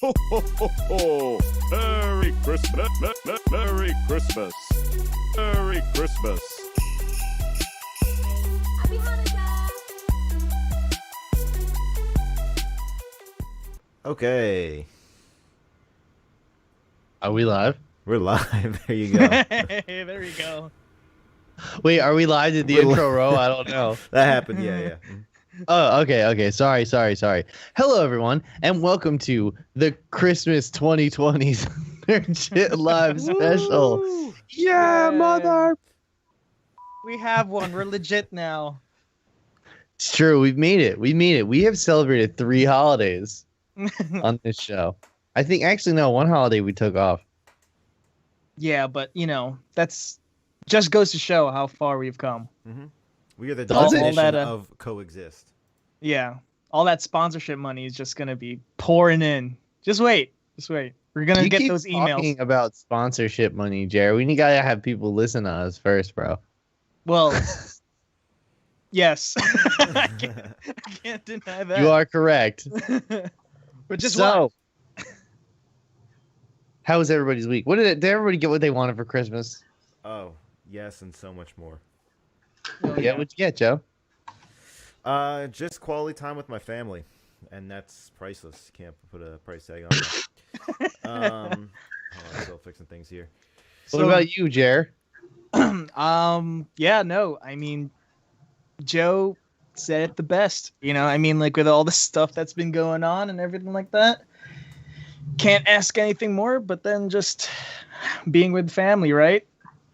Ho, ho, ho, ho. Merry Christmas. Merry Christmas. Merry Christmas. Happy Hanukkah. Okay. Are we live? We're live. There you go. Hey, there you go. Wait, are we live? Did the We're intro roll? I don't know. That happened. Yeah. Oh, okay. Sorry. Hello, everyone, and welcome to the Christmas 2020s Nerd Shit Live special. Woo! Yeah, mother. We have one. We're legit now. It's true. We've made it. We have celebrated 3 holidays on this show. I think actually no, one holiday we took off. Yeah, but that's just goes to show how far we've come. Mm-hmm. We are the Does it? definition All that, of coexist. Yeah, all that sponsorship money is just gonna be pouring in. Just wait. We're gonna You get keep those emails. talking about sponsorship money, Jared. We gotta have people listen to us first, bro. Well, yes, I can't deny that. You are correct. But just so, how was everybody's week? Did everybody get what they wanted for Christmas? Oh, yes, and so much more. watch. Yeah, what'd you get, Joe? Just quality time with my family, and that's priceless. Can't put a price tag on that. Hold on, I'm still fixing things here. What about you, Jer? Yeah, no, I mean, Joe said it the best. Like with all the stuff that's been going on and everything like that. Can't ask anything more, but then just being with family, right?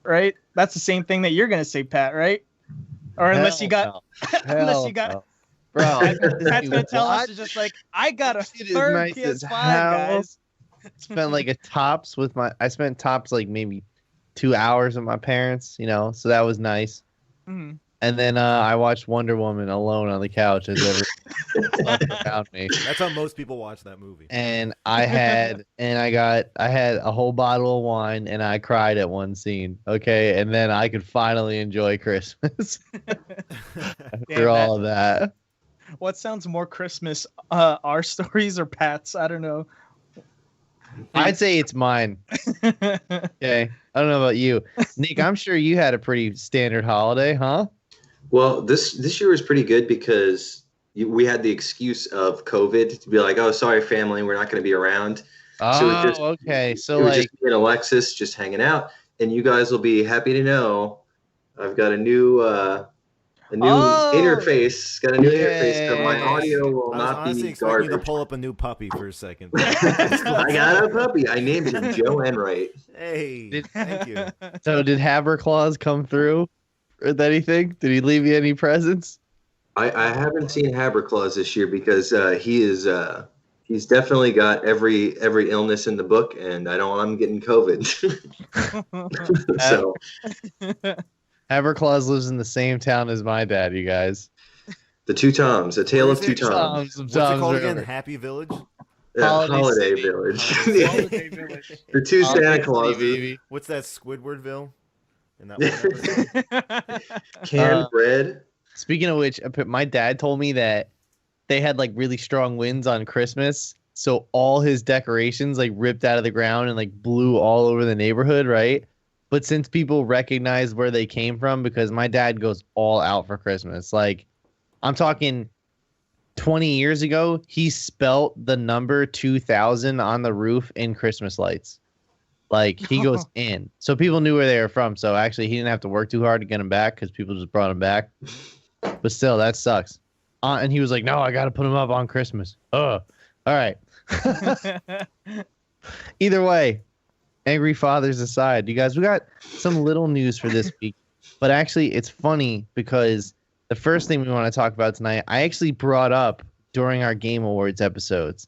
Right? That's the same thing that you're gonna say, Pat, right? Or unless you got, Bro, Pat's gonna tell us to just like, I got a Shit is third nice as PS5, hell. guys. spent like I spent tops like maybe 2 hours with my parents, so that was nice. Mhm. And then I watched Wonder Woman alone on the couch as everyone around me. That's how most people watch that movie. And I had a whole bottle of wine and I cried at one scene. Okay, and then I could finally enjoy Christmas after all of that. What sounds more Christmas, our stories or Pat's? I don't know. I'd say it's mine. Okay, I don't know about you, Nick. I'm sure you had a pretty standard holiday, huh? Well, this year was pretty good because we had the excuse of COVID to be like, oh, sorry, family, we're not going to be around. Oh, So okay. So it was like, just me and Alexis just hanging out, and you guys will be happy to know I've got a new interface. Got a new interface, so my audio will I was not honestly be expecting you to garbage. pull up a new puppy for a second. I got a puppy. I named him Joe Enright. Hey, thank you. so did Haberclaws come through with anything? Did he leave you any presents? I haven't seen Haberclaws this year because he's definitely got every illness in the book, and I don't want him getting COVID. So Haberclaws lives in the same town as my dad, you guys. the two Toms, a tale of Where two is it? Toms. What's it called again? Happy Village? Holiday City. Village. Holiday Village. The two Santa Holiday Clauses. City, baby. What's that, Squidwardville? In that one? Canned bread. Speaking of which, my dad told me that they had like really strong winds on Christmas, so all his decorations like ripped out of the ground and like blew all over the neighborhood, right? But since people recognized where they came from, because my dad goes all out for Christmas, like I'm talking 20 years ago, he spelt the number 2000 on the roof in Christmas lights. Like he goes in, so people knew where they were from. So actually, he didn't have to work too hard to get him back because people just brought him back. But still, that sucks. And he was like, "No, I got to put him up on Christmas." Oh, all right. Either way, angry fathers aside, you guys, we got some little news for this week. But actually, it's funny because the first thing we want to talk about tonight, I actually brought up during our Game Awards episodes.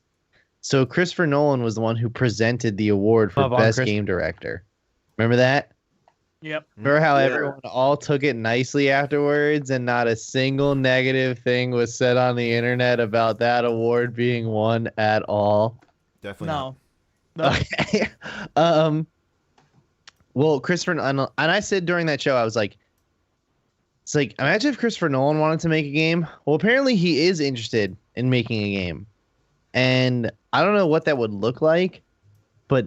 So Christopher Nolan was the one who presented the award for Best Game Director. Remember that? Yep. Remember how Yeah. everyone all took it nicely afterwards and not a single negative thing was said on the internet about that award being won at all? Definitely No. Okay. Well, Christopher, and I said during that show, I was like, it's like, imagine if Christopher Nolan wanted to make a game. Well, apparently he is interested in making a game. and I don't know what that would look like, but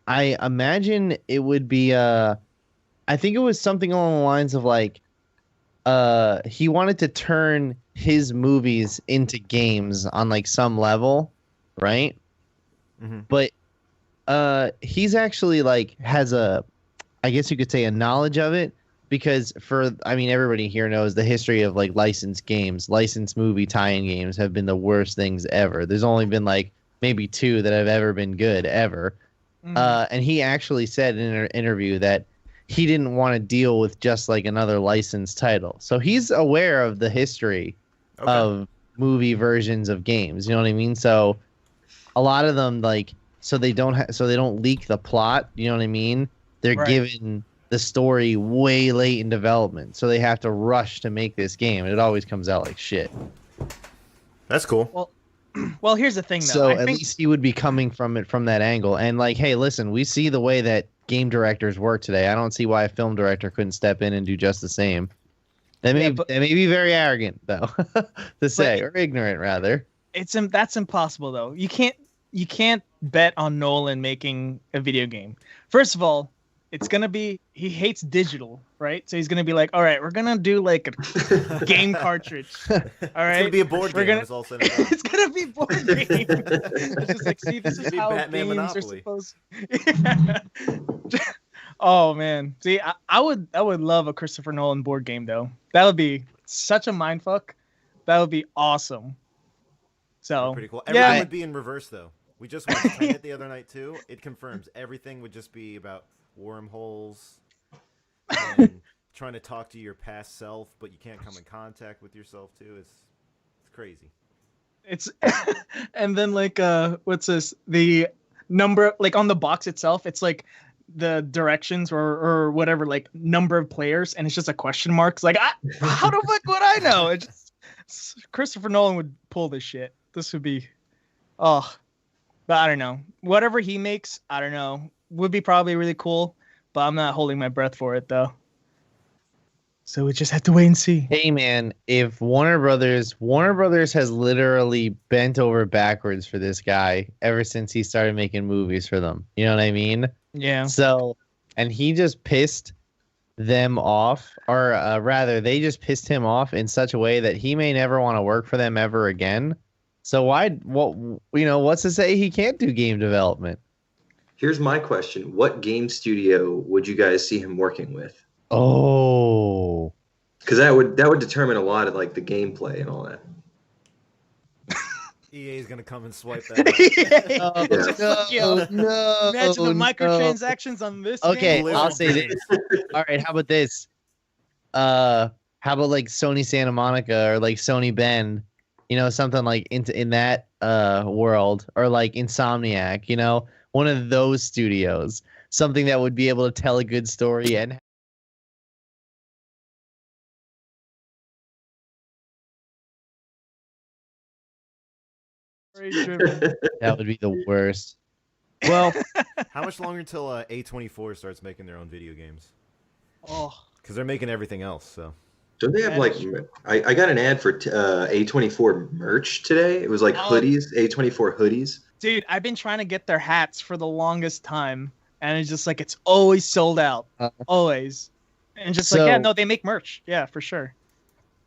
I imagine it would be I think it was something along the lines of like he wanted to turn his movies into games on like some level, right? Mm-hmm. But he's actually like has a, I guess you could say, a knowledge of it, because I mean, everybody here knows the history of like licensed games, licensed movie tie-in games have been the worst things ever. There's only been like maybe two that have ever been good ever. And he actually said in an interview that he didn't want to deal with just like another licensed title. So he's aware of the history Okay. of movie versions of games. You know what I mean? So a lot of them like so they don't leak the plot. You know what I mean? They're Right. given the story way late in development, so they have to rush to make this game, and it always comes out like shit. That's cool. Well, here's the thing, though. So I at think least he would be coming from it from that angle. And like, hey, listen, we see the way that game directors work today. I don't see why a film director couldn't step in and do just the same. That may be very arrogant, though, to say, or ignorant rather. that's impossible, though. You can't bet on Nolan making a video game. First of all, it's gonna be, he hates digital, right? So he's gonna be like, all right, we're gonna do like a game cartridge. All right, It's gonna be a board game. It's all said and done. It's gonna be board game. It's just like, see, this is It'd be how Batman games Monopoly. are supposed. Oh man, see, I would love a Christopher Nolan board game though. That would be such a mindfuck. That would be awesome. So Pretty cool. yeah. Everything would be in reverse though. We just watched Tenet the other night too. It confirms everything would just be about wormholes and trying to talk to your past self, but you can't come in contact with yourself too. It's crazy. It's and then like what's this? The number, like on the box itself, it's like the directions or whatever, like number of players, and it's just a question mark. It's like, how the fuck would I know? It just, Christopher Nolan would pull this shit. This would be, but I don't know. Whatever he makes, I don't know. Would be probably really cool, but I'm not holding my breath for it though. So we just have to wait and see. Hey man, if Warner Brothers has literally bent over backwards for this guy ever since he started making movies for them. You know what I mean? Yeah. So, and he just pissed them off, or rather, they just pissed him off in such a way that he may never want to work for them ever again. So what's to say he can't do game development? Here's my question: what game studio would you guys see him working with? Oh, Because that would determine a lot of like the gameplay and all that. EA is gonna come and swipe that. no. Imagine the microtransactions on this. Okay, game. I'll say this. All right, how about this? How about like Sony Santa Monica or like Sony Bend? You know, something like in that world, or like Insomniac. You know, one of those studios, something that would be able to tell a good story and. That would be the worst. Well, How much longer until A24 starts making their own video games? Oh, Because they're making everything else. So Don't they have That like? is true. I got an ad for A24 merch today. It was like hoodies, A24 hoodies. dude, I've been trying to get their hats for the longest time, and it's just like it's always sold out, always. And just like, yeah, no, they make merch, yeah, for sure.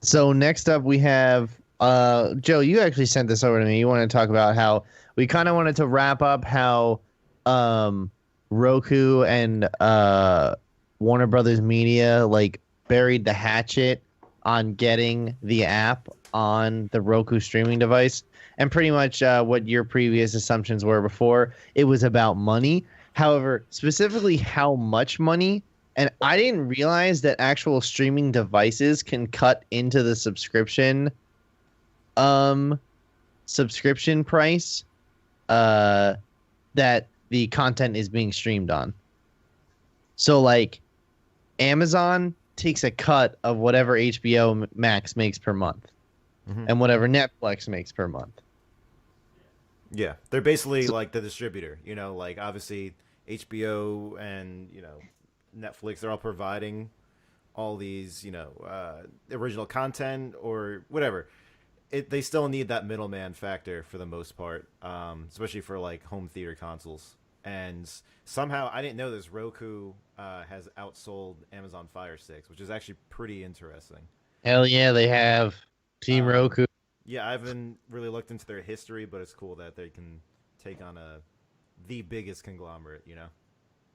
So next up we have Joe, you actually sent this over to me. You want to talk about how we kind of wanted to wrap up how Roku and Warner Brothers Media like buried the hatchet on getting the app on the Roku streaming device, and pretty much what your previous assumptions were before. It was about money. However, specifically how much money. And I didn't realize that actual streaming devices can cut into the subscription price that the content is being streamed on. So like Amazon takes a cut of whatever HBO Max makes per month, and whatever Netflix makes per month. yeah, they're basically like the distributor. You know, like obviously HBO and Netflix, they're all providing all these original content or whatever. they still need that middleman factor for the most part, especially for like home theater consoles. And somehow I didn't know this. Roku has outsold Amazon Fire Sticks, which is actually pretty interesting. Hell yeah, they have Team Roku. Yeah, I haven't really looked into their history, but it's cool that they can take on the biggest conglomerate, you know?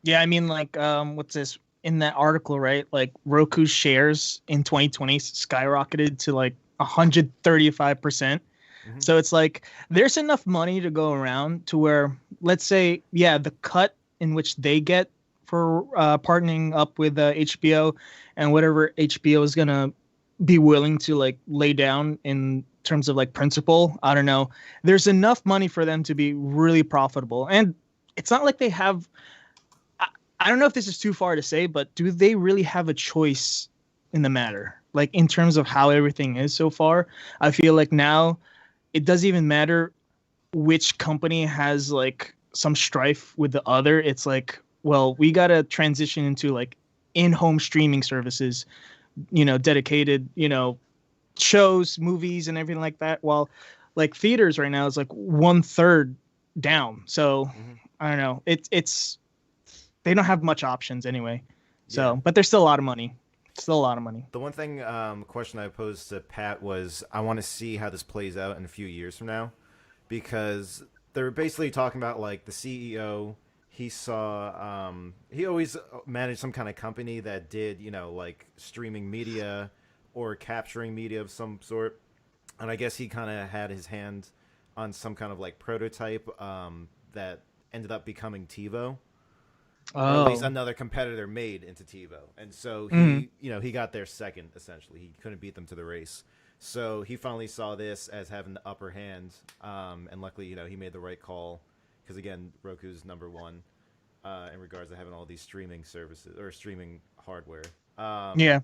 Yeah, I mean, like, what's this in that article, right? Like, Roku's shares in 2020 skyrocketed to like 135%. So it's like there's enough money to go around to where, let's say, yeah, the cut in which they get for partnering up with HBO and whatever HBO is gonna be willing to like lay down in terms of like principal. I don't know. There's enough money for them to be really profitable, and it's not like they have. I don't know if this is too far to say, but do they really have a choice in the matter? Like in terms of how everything is so far, I feel like now it doesn't even matter which company has like some strife with the other. It's like, well, we got to transition into like in-home streaming services, you know, dedicated, you know, shows, movies and everything like that. While like theaters right now is like 1/3 down. So I don't know. It's they don't have much options anyway. So, but there's still a lot of money. Still a lot of money. The one thing, question I posed to Pat was, I want to see how this plays out in a few years from now, because they're basically talking about like the CEO. He saw, he always managed some kind of company that did, you know, like streaming media or capturing media of some sort, and I guess he kind of had his hand on some kind of like prototype that ended up becoming TiVo. Or at least another competitor made into TiVo. And so he, you know, he got there second, essentially. He couldn't beat them to the race. So he finally saw this as having the upper hand. And luckily, you know, he made the right call. Because, again, Roku's number one in regards to having all these streaming services or streaming hardware. Yeah.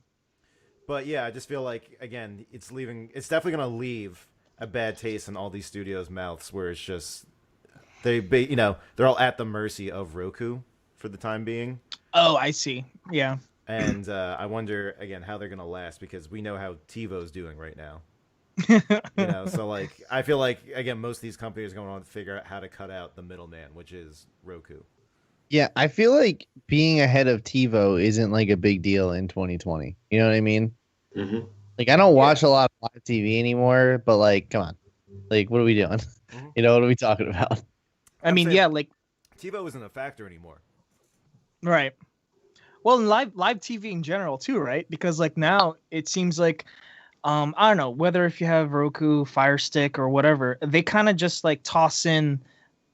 But, yeah, I just feel like, again, it's definitely going to leave a bad taste in all these studios' mouths where it's just, you know, they're all at the mercy of Roku for the time being. Oh, I see. Yeah. And I wonder again how they're gonna last, because we know how TiVo's doing right now. You know, so like I feel like again most of these companies are going on to figure out how to cut out the middleman, which is Roku. Yeah, I feel like being ahead of TiVo isn't like a big deal in 2020. You know what I mean? Mm-hmm. Like I don't watch a lot of live TV anymore, but like, come on, like what are we doing? You know, what are we talking about? I mean, yeah, like TiVo isn't a factor anymore. Right. Well, in live TV in general too, right? Because like now it seems like I don't know whether if you have Roku, Fire Stick, or whatever, they kind of just like toss in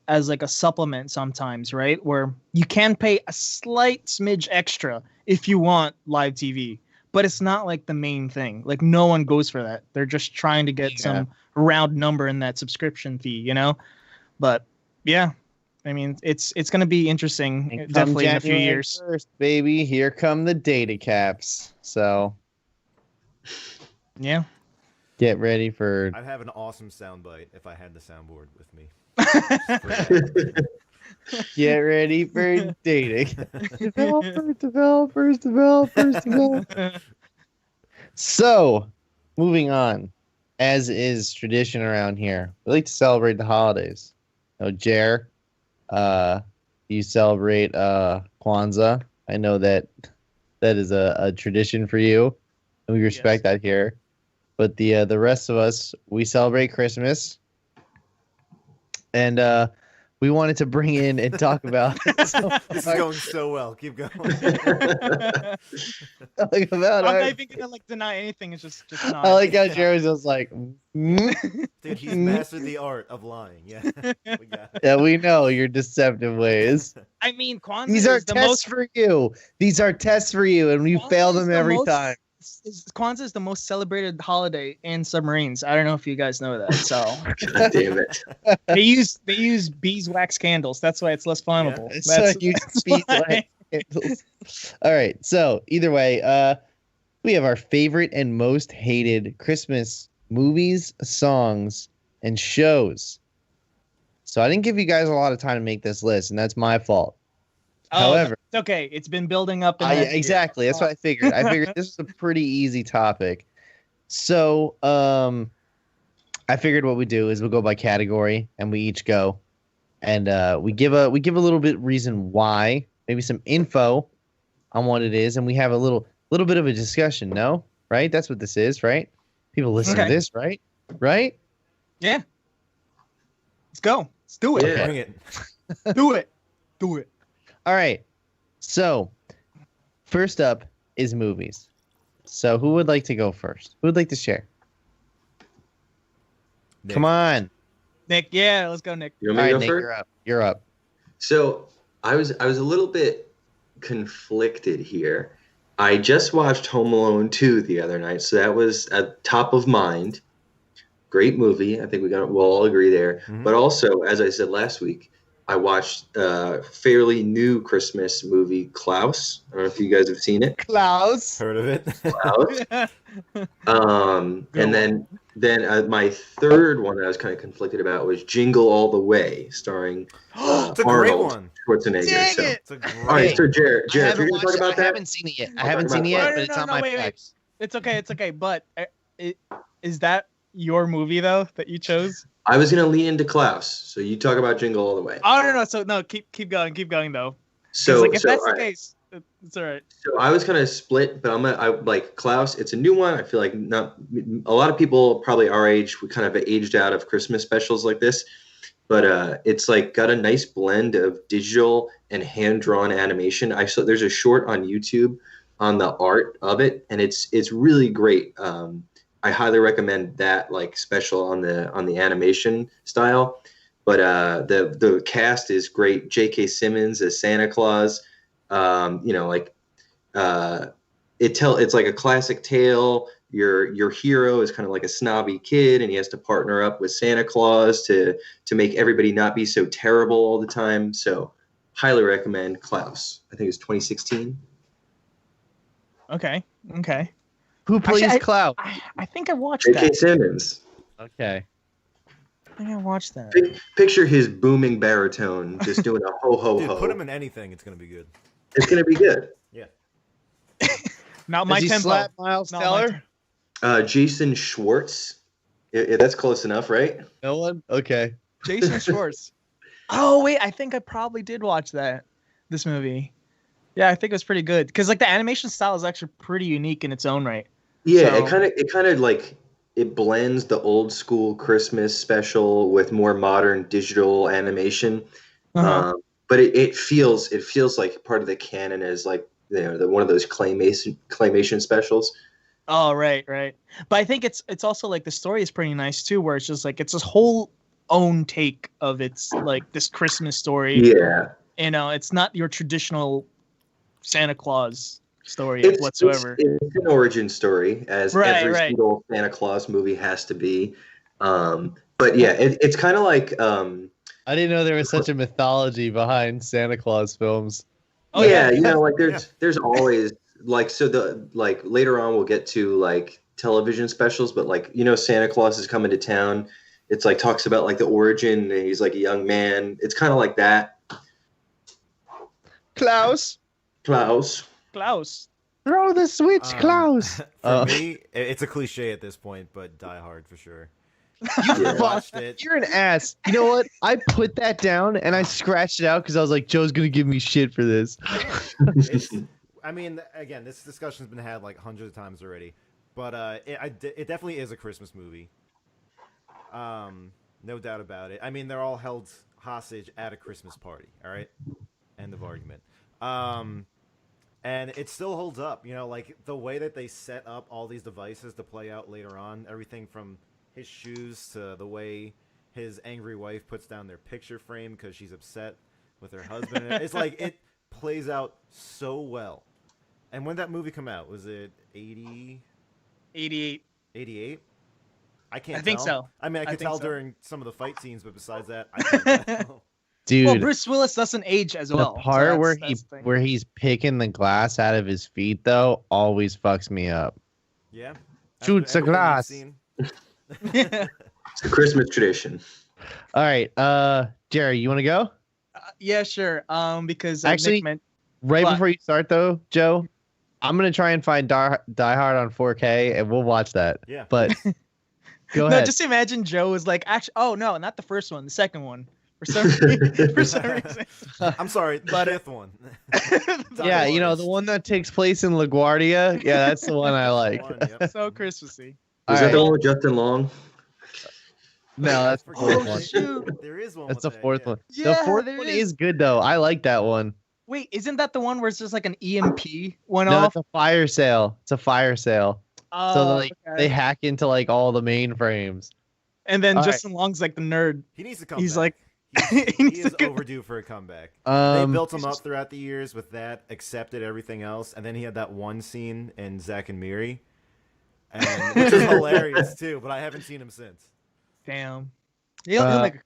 as like a supplement sometimes, right? Where you can pay a slight smidge extra if you want live TV, but it's not like the main thing. Like no one goes for that. They're just trying to get some round number in that subscription fee, you know? But yeah. I mean, it's going to be interesting, definitely in a few years. 1st, baby, here come the data caps. So, yeah, get ready for. I'd have an awesome soundbite if I had the soundboard with me. Get ready for data. Developers. So, moving on, as is tradition around here, we like to celebrate the holidays. Oh, Ger. You celebrate Kwanzaa. I know that is a tradition for you, and we respect that here. But the rest of us, we celebrate Christmas, and we wanted to bring in and talk about. This is going so well. Keep going. I'm not even gonna like deny anything. It's just not. I like how Jerry's just like. Dude, he's mastered the art of lying. Yeah, we got it. Yeah, we know your deceptive ways. I mean, Kwanzaa These are is the tests most for you. These are tests for you, and you Kwanzaa fail is them the every most- time. Kwanzaa is the most celebrated holiday in submarines. I don't know if you guys know that. So God damn it. they use beeswax candles. That's why it's less flammable. So That's, you that's speak why. like candles. All right. So either way, we have our favorite and most hated Christmas movies, songs, and shows. So I didn't give you guys a lot of time to make this list, and that's my fault. However, it's okay. It's been building up. yeah, exactly. That's what I figured. I figured this was a pretty easy topic. So, I figured what we do is we'll go by category and we each go, and we give a little bit reason why, maybe some info on what it is, and we have a little bit of a discussion. No, right? That's what this is, right? People listen to Okay. this, right? Right? Yeah. Let's go. Let's do it. Yeah. Bring it. Do it. Do it. All right. So, first up is movies. So, who would like to go first? Who would like to share? Nick. Come on. Nick, yeah, let's go, Nick. You All want me right, to Nick, go first? you're up. You're up. So I was a little bit conflicted here. I just watched Home Alone 2 the other night, so that was at top of mind. Great movie. I think we'll all agree there. Mhm. But also, as I said last week, I watched a fairly new Christmas movie, Klaus. I don't know if you guys have seen it. Klaus. Heard of it? Klaus. Good And then my third one that I was kind of conflicted about was Jingle All the Way, starring It's a great Arnold one. Schwarzenegger. Dang So. it. It's a great. All right, so Jared, I if you're haven't going to talk watched it. about I that, haven't seen it yet. I I'll haven't talk seen it about yet, it. but it's on my wait. packs. It's okay. But is that your movie though that you chose? I was going to lean into Klaus, so you talk about Jingle All the Way. Oh no. So no, keep going though. 'Cause, So, like if that's all the right. case, it's all right. So I was kind of split, but I like Klaus. It's a new one. I feel like not a lot of people probably our age, we kind of aged out of Christmas specials like this, but it's like got a nice blend of digital and hand drawn animation. I saw there's a short on YouTube on the art of it, and it's really great. I highly recommend that like special on the animation style. But the cast is great. J.K. Simmons as Santa Claus. It's like a classic tale. Your hero is kind of like a snobby kid, and he has to partner up with Santa Claus to make everybody not be so terrible all the time. So, highly recommend Klaus. I think it's 2016. Okay. Who plays Actually, Klaus? I think I watched J.K. that. Simmons. Okay. I think I watched that. Picture his booming baritone just doing a ho ho Dude, ho. put him in anything. It's gonna be good. It's gonna be good. Not my Does he tempo. slap Miles Not my Teller? Jason Schwartz. That's close enough, right? Nolan? Okay. Jason Schwartz. Oh wait, I think I probably did watch this movie. Yeah, I think it was pretty good because like the animation style is actually pretty unique in its own right. Yeah, So- it kind of like it blends the old school Christmas special with more modern digital animation. Uh-huh. But it feels like part of the canon as like one of those claymation specials. Oh right. But I think it's also like the story is pretty nice too, where it's just like it's this whole own take of its like this Christmas story. Yeah, It's not your traditional Santa Claus story it's whatsoever. It's an origin story, as Right, every right. single Santa Claus movie has to be. But yeah, it's kind of like. I didn't know there was such a mythology behind Santa Claus films. Oh, yeah, yeah. like there's always like later on we'll get to like television specials, but like Santa Claus is coming to town. It's like talks about like the origin, and he's like a young man. It's kind of like that. Klaus, Klaus. throw the switch, Klaus. For me, it's a cliche at this point, but Die Hard for sure. Yeah. Watched it. You're an ass. You know what? I put that down and I scratched it out because I was like, Joe's gonna give me shit for this. I mean, again, this discussion's been had like hundreds of times already, but it definitely is a Christmas movie. No doubt about it. I mean, they're all held hostage at a Christmas party. All right, end of argument. And it still holds up. Like the way that they set up all these devices to play out later on, everything from his shoes to the way his angry wife puts down their picture frame because she's upset with her husband. It's like it plays out so well. And when did that movie come out? Was it 80? 88. 88? I can't I think tell. so. I mean, I I could think tell so. during some of the fight scenes, but besides that, I can't tell. Dude, Well, Bruce Willis doesn't age as the well. part where that's the thing. where he's picking the glass out of his feet though always fucks me up. Yeah? Shoots a Everything you've glass. seen? It's a Christmas tradition. All right, Jerry, you want to go? Yeah, sure. Because Actually- Nick meant Right What? before you start though, Joe, I'm gonna try and find Die Hard on 4K and we'll watch that. Yeah. But Go No, ahead. just imagine Joe is like, actually, oh no, not the first one, the second one. For some reason. I'm sorry, the But, fifth one. Yeah, you know, the one that takes place in LaGuardia. Yeah, that's the one I like. One, yep. So Christmassy. Was All that the right. one with Justin Long? No, that's the Oh, fourth one. shoot. There is one. That's with the that, fourth yeah. one. The Yeah, fourth there one is. is good though. I like that one. Wait, isn't that the one where it's just like an EMP went No, off? it's a fire sale. It's a fire sale. So Oh, like okay. they hack into like all the mainframes. And then All right. Justin Long's like the nerd. He needs to come He's back. like- he he needs is to go- overdue for a comeback. They Um, built him up throughout the years with that, accepted everything else, and then he had that one scene in Zack and Miri, and which is hilarious too. But I haven't seen him since. Damn. He'll make a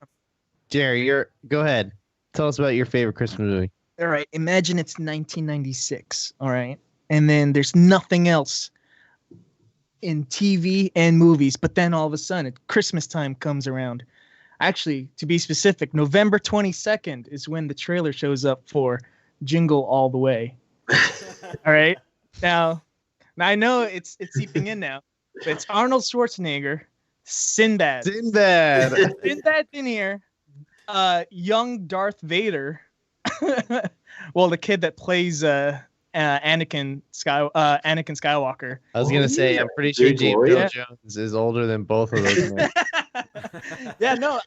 Jerry, go ahead. Tell us about your favorite Christmas movie. All right, imagine it's 1996, all right? And then there's nothing else in TV and movies, but then all of a sudden, Christmas time comes around. Actually, to be specific, November 22nd is when the trailer shows up for Jingle All the Way. All right? Now I know it's seeping in now, but it's Arnold Schwarzenegger, Sinbad. Sinbad. Sinbad's in here. Young Darth Vader. Well, the kid that plays Anakin Skywalker. I was gonna say, I'm pretty sure Big James boy. Earl Jones is older than both of those men. Yeah, no.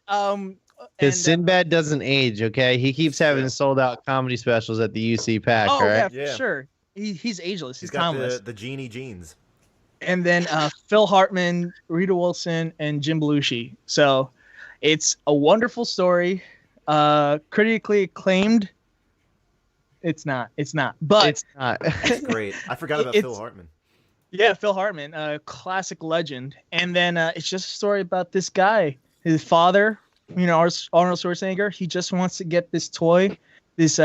Because Sinbad doesn't age. Okay, he keeps having Yeah. sold out comedy specials at the UC Pack. Oh all right. yeah, for Yeah. sure. He's ageless. He's He's got timeless. the genie jeans. And then Phil Hartman, Rita Wilson, and Jim Belushi. So it's a wonderful story. Critically acclaimed. It's not. But It's not. It's great. I forgot about Phil It's- Hartman. yeah, Phil Hartman, a classic legend. And then it's just a story about this guy. His father, Arnold Schwarzenegger, he just wants to get this toy, this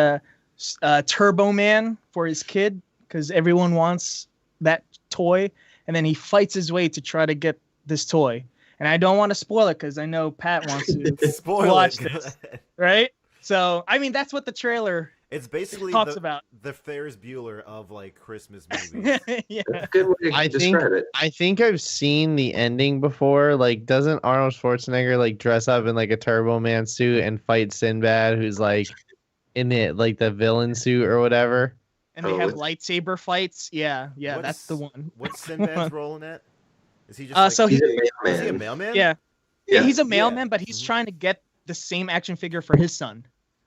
Turbo Man for his kid, because everyone wants that toy. And then he fights his way to try to get this toy. And I don't want to spoil it because I know Pat wants to Spoil watch it. this, right? So, I mean, that's what the trailer It's basically talks the, about. the Ferris Bueller of like Christmas movies. Yeah. That's a good way to I think describe it. I think I've seen the ending before. Like, doesn't Arnold Schwarzenegger like dress up in like a Turbo Man suit and fight Sinbad, who's like in the villain suit or whatever? And they Oh, have it's- lightsaber fights. Yeah, What's- that's the one. What's Sinbad's role in that? Is he just So He's a is he a mailman. mailman? Yeah. Yeah. He's a mailman, but he's Mhm. trying to get the same action figure for his son.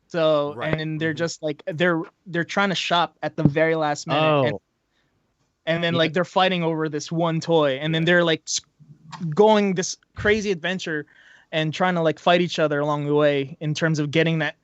So Right. and then they're Mhm. just like they're trying to shop at the very last minute, Oh, and then Yeah. like they're fighting over this one toy, and then they're like going this crazy adventure and trying to like fight each other along the way in terms of getting that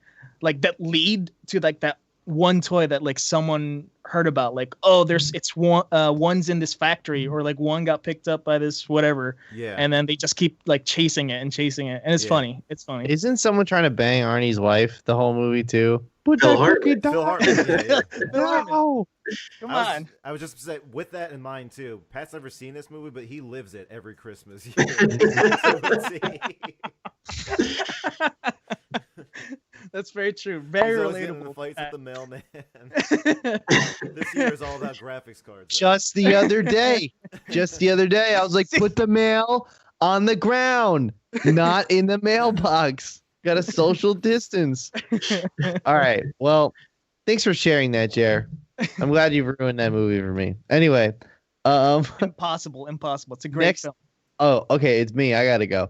lead to like that one toy that like someone heard about, like, oh, it's one's in this factory, or like one got picked up by this whatever, Yeah. and then they just keep like chasing it, and it's Yeah. funny. It's funny. isn't someone trying to bang Arnie's wife the whole movie too? Put Phil that Hartman. cookie down. Phil Hartman. Yeah, yeah. No. Come I was, on. I was just say, with that in mind too. Pat's never seen this movie, but he lives it every Christmas year. So let's see. That's very true. Very He's always getting in the relatable. fights with the mailman. Pat. This year is all about graphics cards. though. Just the other day, I was like, put the mail on the ground, not in the mailbox. Got to social distance. All right. Well, thanks for sharing that, Jer. I'm glad you've ruined that movie for me. Anyway, Impossible. It's a great Next- film. oh, okay, it's me. I gotta go.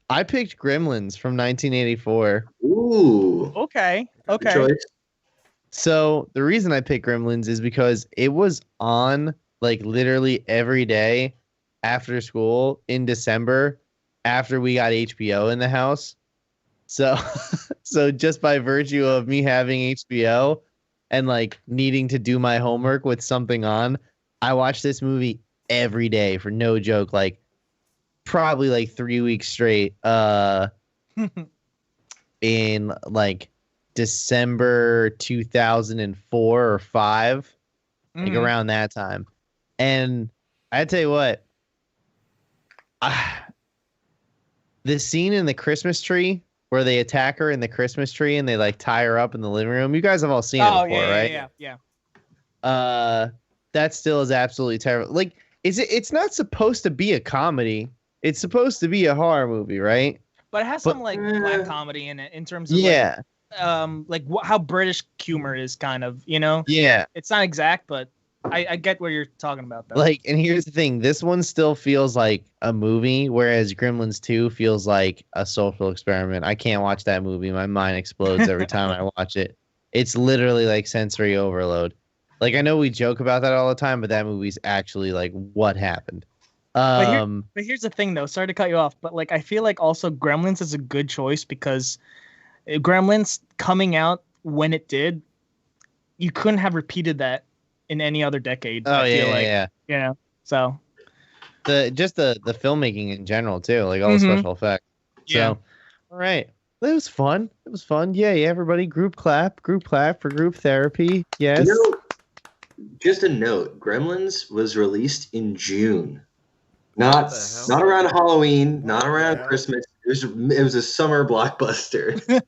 I picked Gremlins from 1984. Ooh. Okay. Good Okay. choice. So the reason I picked Gremlins is because it was on like literally every day after school in December after we got HBO in the house. So so just by virtue of me having HBO and like needing to do my homework with something on, I watched this movie every day for no joke, like probably like 3 weeks straight in like December 2004 or 5, like Mhm. around that time. And I tell you what, the scene in the Christmas tree where they attack her in the Christmas tree and they like tie her up in the living room. You guys have all seen it Oh before, yeah, right? yeah. That still is absolutely terrible. Like, it's not supposed to be a comedy. it's supposed to be a horror movie, right? But it has But- some like black comedy in it in terms of Yeah, how British humor is kind of, you know. yeah. It's not exact, but I get what you're talking about though. Like, and here's the thing: this one still feels like a movie, whereas Gremlins 2 feels like a social experiment. I can't watch that movie; my mind explodes every time I watch it. It's literally like sensory overload. Like, I know we joke about that all the time, but that movie's actually like what happened. But here's the thing, though. Sorry to cut you off, but like I feel like also Gremlins is a good choice because Gremlins coming out when it did, you couldn't have repeated that in any other decade. Oh I feel yeah, like, yeah. you know. So The filmmaking in general too, like all the Mhm. special effects. Yeah. So, all right, it was fun. It was fun. Yay, everybody! Group clap for group therapy. Yes. You know, just a note: Gremlins was released in June, not the hell? not around Halloween, not What the around hell? Christmas. It was a summer blockbuster.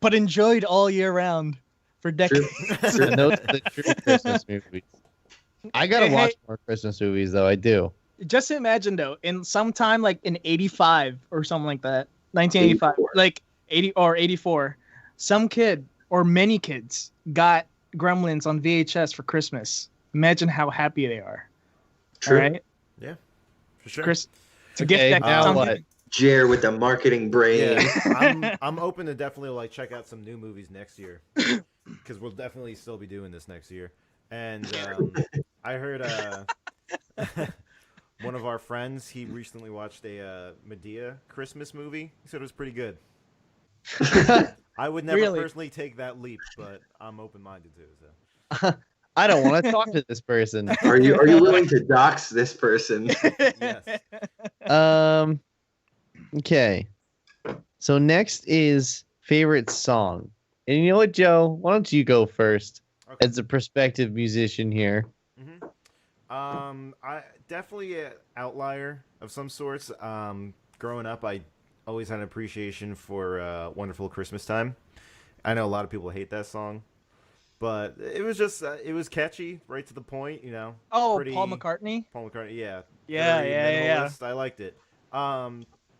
but enjoyed all year round for decades. True. And those are the true Christmas movies. I gotta Hey, watch more Christmas movies though. I do. Just imagine though, in sometime like in 85 or something like that, 1985, 84. like 80 or 84, some kid or many kids got Gremlins on VHS for Christmas. Imagine how happy they are. True. All right, For sure. Chris, to Okay, gift that now some- what? Jer with the marketing brain. Yeah, I'm open to definitely like check out some new movies next year because we'll definitely still be doing this next year. And I heard one of our friends, he recently watched a Medea Christmas movie. He said it was pretty good. I would never Really? personally take that leap, but I'm open-minded too. So I don't want to talk to this person. Are you willing to dox this person? yes, Okay. So next is favorite song. And you know what, Joe? Why don't you go first okay. as a prospective musician here? I definitely an outlier of some sorts. Growing up, I always had an appreciation for "Wonderful Christmas Time." I know a lot of people hate that song, but it was just it was catchy, right to the point. You know. Oh, pretty- Paul McCartney. Paul McCartney, yeah, Yeah, very yeah. minimalist. I liked it.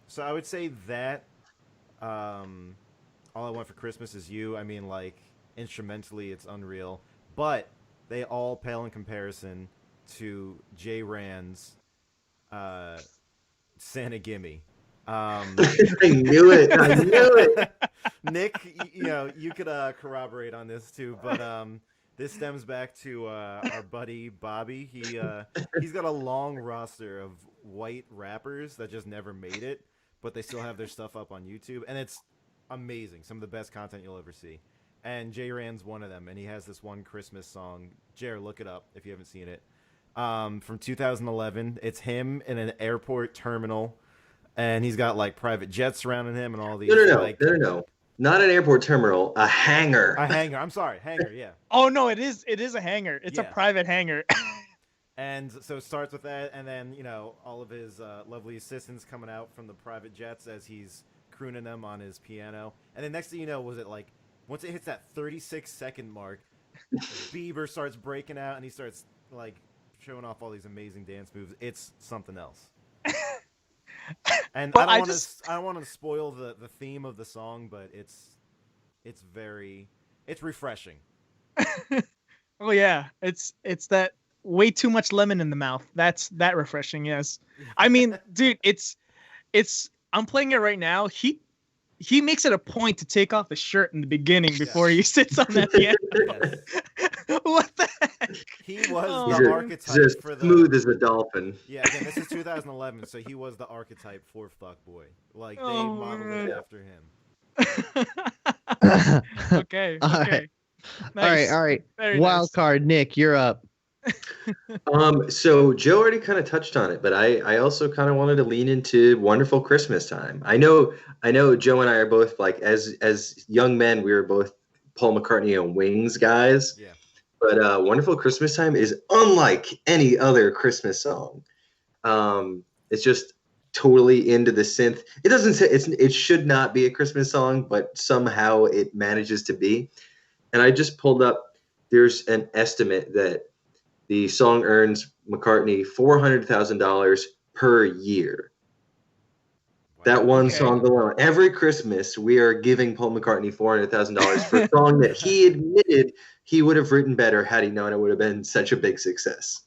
So I would say that. All I Want for Christmas Is You. I mean, like instrumentally, it's unreal, but they all pale in comparison to Jay Rand's Santa Gimme. I knew it. I knew it. Nick, you know, you could corroborate on this too, but this stems back to our buddy Bobby. He's got a long roster of white rappers that just never made it, but they still have their stuff up on YouTube, and it's amazing. Some of the best content you'll ever see. And Jay Rand's one of them, and he has this one Christmas song. Jer, look it up if you haven't seen it. From 2011. It's him in an airport terminal, and he's got like private jets surrounding him and all these. No. Not an airport terminal, a hangar. A hangar. I'm sorry, hangar. Yeah. Oh no, it is a hangar. It's a Yeah. private hangar. And so it starts with that, and then, you know, all of his lovely assistants coming out from the private jets as he's crooning them on his piano. And then next thing you know, was it like, once it hits that 36-second mark, Bieber starts breaking out, and he starts, like, showing off all these amazing dance moves. It's something else. And Well, I don't want to spoil the theme of the song, but it's refreshing. Oh yeah, it's that way too much lemon in the mouth. That's that refreshing. Yes, I mean, dude, it's. I'm playing it right now. He makes it a point to take off his shirt in the beginning before he sits on that piano. Yes. What the heck? He was Oh, He's the as archetype for the smooth as a dolphin. Yeah, again, this is 2011, so he was the archetype for fuckboy. Like, they Oh, modeled man. it after him. Okay. All Okay. right. Nice. All right. Very Wild nice. card, Nick, you're up. So Joe already kind of touched on it, but I also kind of wanted to lean into Wonderful Christmas Time. I know Joe and I are both like as young men, we were both Paul McCartney and Wings guys. Yeah. But Wonderful Christmas Time is unlike any other Christmas song. It's just totally into the synth. It doesn't say it should not be a Christmas song, but somehow it manages to be. And I just pulled up, there's an estimate that the song earns McCartney $400,000 per year. That one Okay. song alone. Every Christmas, we are giving Paul McCartney $400,000 for a song that he admitted he would have written better had he known it would have been such a big success.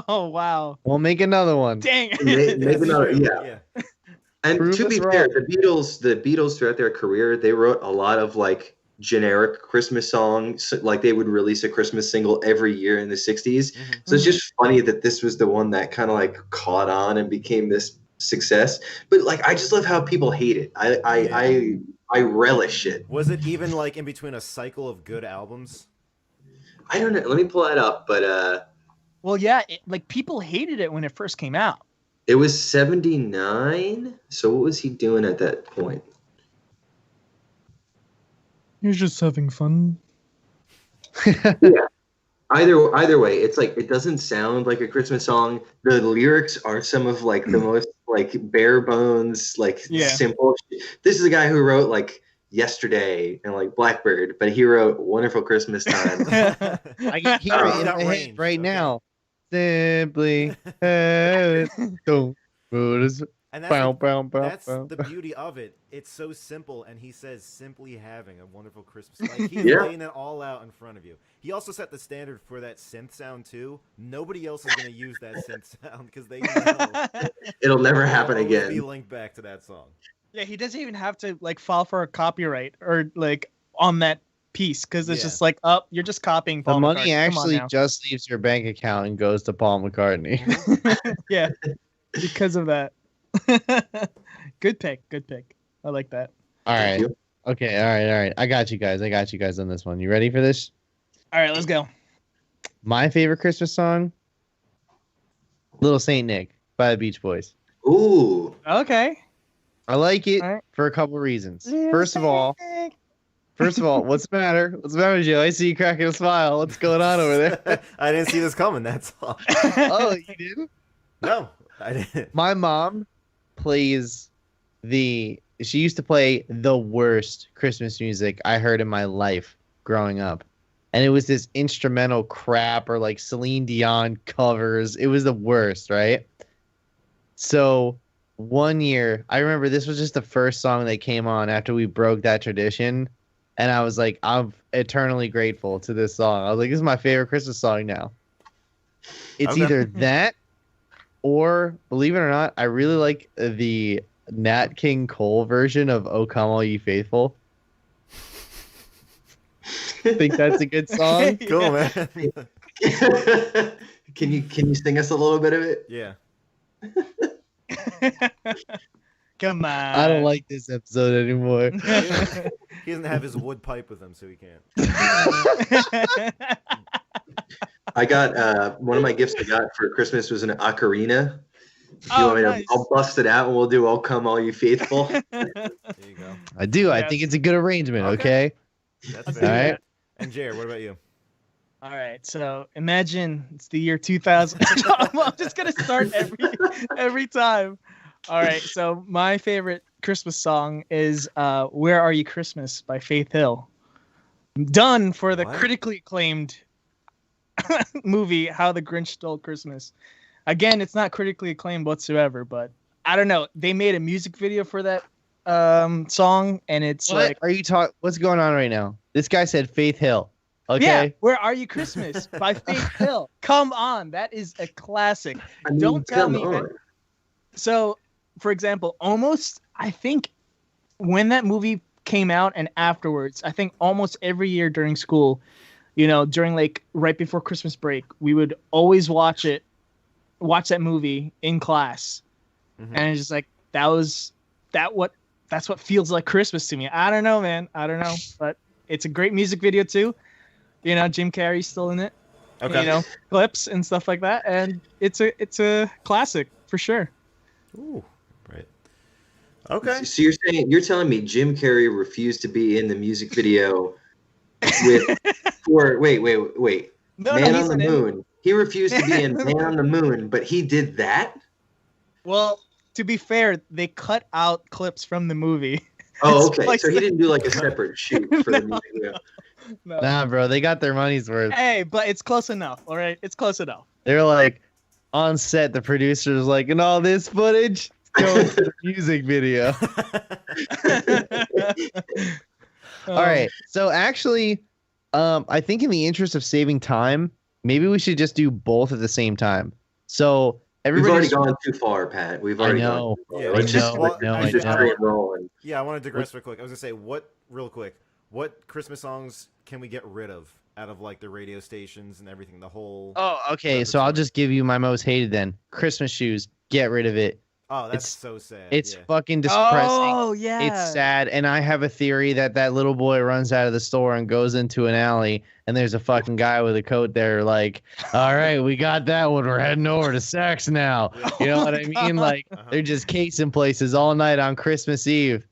Oh wow. We'll make another one. Dang. Maybe That's another, true, yeah. And Prove to us be wrong. fair, the Beatles throughout their career, they wrote a lot of like generic Christmas songs. Like they would release a Christmas single every year in the 60s. Mhm. So it's just funny that this was the one that kind of like caught on and became this success. But like I just love how people hate it. I relish it. Was it even like in between a cycle of good albums? I don't know. Let me pull that up, but Well, yeah, like people hated it when it first came out. it was 79. So what was he doing at that point? You're just having fun. Either way, it's like it doesn't sound like a Christmas song. The lyrics are some of like the most like bare bones, like Yeah. simple. This is a guy who wrote like Yesterday and like Blackbird, but he wrote Wonderful Christmas Time. I can hear it in Got my head range, right okay. now. Simply don't notice. And Bow, bow, bow, that's bow. the beauty of it. It's so simple, and he says simply having a wonderful Christmas. Like he's Yeah. laying it all out in front of you. He also set the standard for that synth sound too. Nobody else is going to use that synth sound because they know It'll never happen it'll always Be again. linked back to that song. Yeah, he doesn't even have to like file for a copyright or like on that piece because it's Yeah. just like, oh, you're just copying Paul The money McCartney. Come on actually now. just leaves your bank account and goes to Paul McCartney. Yeah, because of that. Good pick. Good pick. I like that. All Thank right. you. Okay. All right. I got you guys on this one. You ready for this? All right, let's go. My favorite Christmas song, Little Saint Nick by the Beach Boys. Ooh, Okay. I like it All right. for a couple reasons. First of all, what's the matter? What's the matter, Joe? I see you cracking a smile. What's going on over there? I didn't see this coming. That's all. Oh, you didn't? No, I didn't. My mom plays she used to play the worst Christmas music I heard in my life growing up. And it was this instrumental crap or like Celine Dion covers. It was the worst, right? So one year, I remember this was just the first song that came on after we broke that tradition. And I was like, I'm eternally grateful to this song. I was like, this is my favorite Christmas song now. It's Okay. either that or, believe it or not, I really like the Nat King Cole version of "O Come All Ye Faithful." Think that's a good song? Cool, man. can you sing us a little bit of it? Yeah. Come on. I don't like this episode anymore. He doesn't have his wood pipe with him, so he can't. I got one of my gifts I got for Christmas was an ocarina. If you Oh, want me to, nice. I'll bust it out and we'll do "Oh Come All You Faithful." There you go. I do. I Yes. think it's a good arrangement. Okay. Okay. That's All fair. right. And Jer, what about you? All right, so imagine it's the year 2000. I'm just gonna start every time. All right, so my favorite Christmas song is "Where Are You Christmas" by Faith Hill. Done for the What? critically acclaimed movie How the Grinch Stole Christmas. Again, it's not critically acclaimed whatsoever, but I don't know. They made a music video for that song, and it's What like, are you talking? What's going on right now? This guy said Faith Hill. Okay. yeah, "Where Are You Christmas" by Faith Hill. Come on, that is a classic. I mean, Don't tell come me on. that- So, for example, I think when that movie came out and afterwards, I think almost every year during school, during like right before Christmas break, we would always watch that movie in class. Mhm. And it's just like, that's what feels like Christmas to me. I don't know, man. I don't know, but it's a great music video too. Jim Carrey's still in it. Okay. Clips and stuff like that. And it's a classic for sure. Ooh, right. Okay. So you're telling me Jim Carrey refused to be in the music video with wait. No, Man he's on the in it. Moon. He refused to be in Man on the Moon, but he did that? Well, to be fair, they cut out clips from the movie. Oh, It's okay. like- So he didn't do like a separate shoot for the music video. No. Nah, bro, they got their money's worth. Hey, but it's close enough. All right, it's close enough. They're like on set. The producer's like, and all this footage. go into the music video. All right. So actually, I think in the interest of saving time, maybe we should just do both at the same time. So We've everybody. already gone too far, Pat. We've already gone too far. Yeah, Let's just I know. rolling. Yeah, I want to digress real quick. I was gonna say, real quick, what Christmas songs can we get rid of out of like the radio stations and everything? The whole. Oh, okay. So I'll just give you my most hated then. Christmas shoes. Get rid of it. Oh, that's so sad. It's yeah. fucking depressing. Oh yeah, It's sad, and I have a theory that little boy runs out of the store and goes into an alley, and there's a fucking guy with a coat there, like, all right, we got that one. We're heading over to Saks now. You know what I mean? Like, they're just casing places all night on Christmas Eve.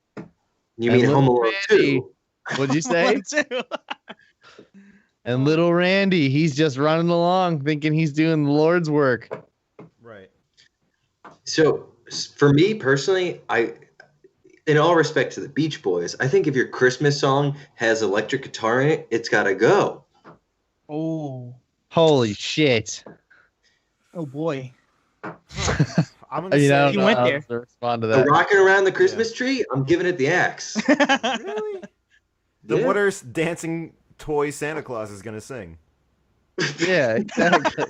You mean Home Alone 2? What'd you say? And little Randy, he's just running along, thinking he's doing the Lord's work. Right. So, for me personally, in all respect to the Beach Boys, I think if your Christmas song has electric guitar in it, it's got to go. Oh. Holy shit. Oh boy. I'm gonna You know, say, You went how there. to respond to The that. rocking around the Christmas tree, I'm giving it the axe. really? Then Yeah. what are dancing toy Santa Claus is gonna sing? Yeah, exactly.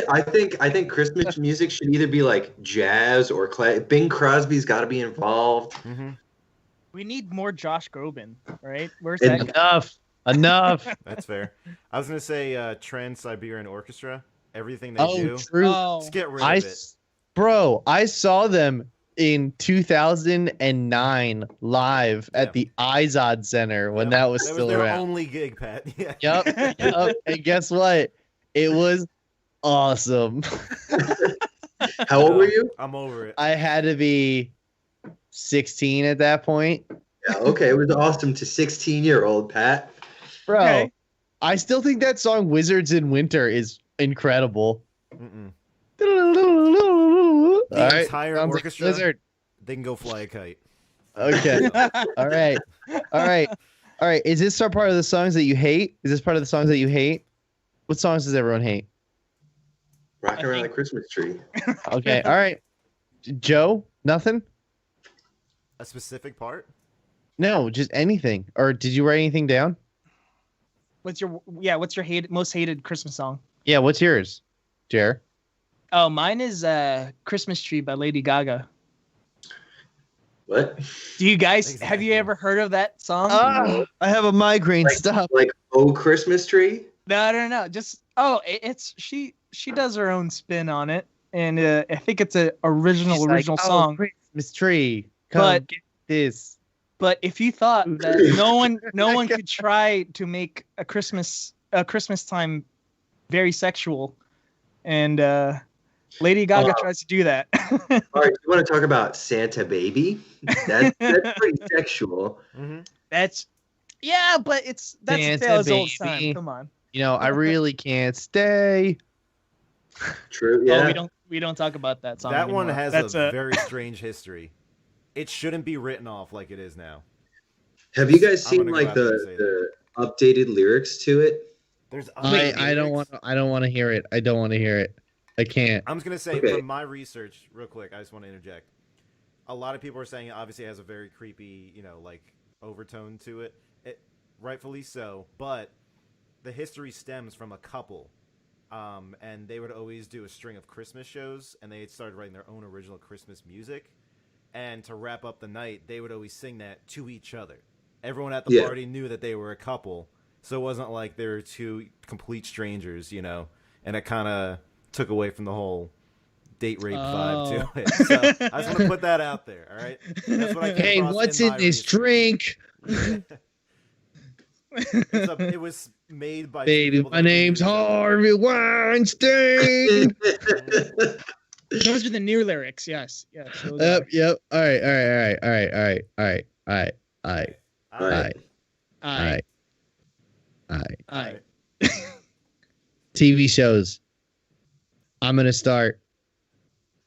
I think Christmas music should either be like jazz or Bing Crosby's got to be involved. Mm-hmm. We need more Josh Groban, right? Where's And- that guy? Enough. That's fair. I was gonna say Trans-Siberian Orchestra. Everything they Oh, do. true. Just get rid of it. Bro, I saw them in 2009 live at the Izod Center when that was That still was their around. only gig, Pat. Yeah. Yep. And guess what? It was awesome. How old were you? I'm over it. I had to be 16 at that point. Yeah, okay, it was awesome to 16-year-old Pat. Bro, Okay. I still think that song Wizards in Winter is incredible. Mm-mm. All The entire sounds like orchestra? Blizzard. They can go fly a kite. Okay. All right. All right. All right. Is this part of the songs that you hate? Is this part of the songs that you hate? What songs does everyone hate? Rocking around the Christmas tree. Okay. All right. Joe, nothing? A specific part? No, just anything. Or did you write anything down? What's your most hated Christmas song? Yeah, what's yours, Jer? Oh, mine is Christmas Tree by Lady Gaga. What? Do you guys have Exactly. you ever heard of that song? I have a migraine. Like- Stop. Like, oh, Christmas tree? No. Just it's she does her own spin on it, and I think it's a original She's like, "Oh, song. Christmas tree. Come But- get this. But if you thought that no one could try to make a Christmas time very sexual, and Lady Gaga tries to do that. All right, you want to talk about Santa Baby? That's pretty sexual. Mm-hmm. That's but that's Santa a tale as old as baby. time. Come on. You know, I really can't stay. True, Oh, yeah. we don't talk about that song. That one anymore. has That's a very strange history. It shouldn't be written off like it is now. Have you guys I'm seen gonna go like out there and say the updated lyrics to it? There's I don't want. I don't want to hear it. I don't want to hear it. I can't. I'm just gonna say Okay. from my research, real quick. I just want to interject. A lot of people are saying it obviously has a very creepy, like overtone to it. Rightfully so, but the history stems from a couple, and they would always do a string of Christmas shows, and they had started writing their own original Christmas music. And to wrap up the night, they would always sing that to each other. Everyone at the Yeah. party knew that they were a couple, so it wasn't like they were two complete strangers, and it kind of took away from the whole date rape vibe to it. So I just want to put that out there, all right? That's what I came Hey, across what's in in my this research. drink? It was made by two Baby, people my that name's knew each other. Harvey Weinstein. Those are the new lyrics. Yes. Those are- Yep. All right. Aye. TV shows. I'm gonna start.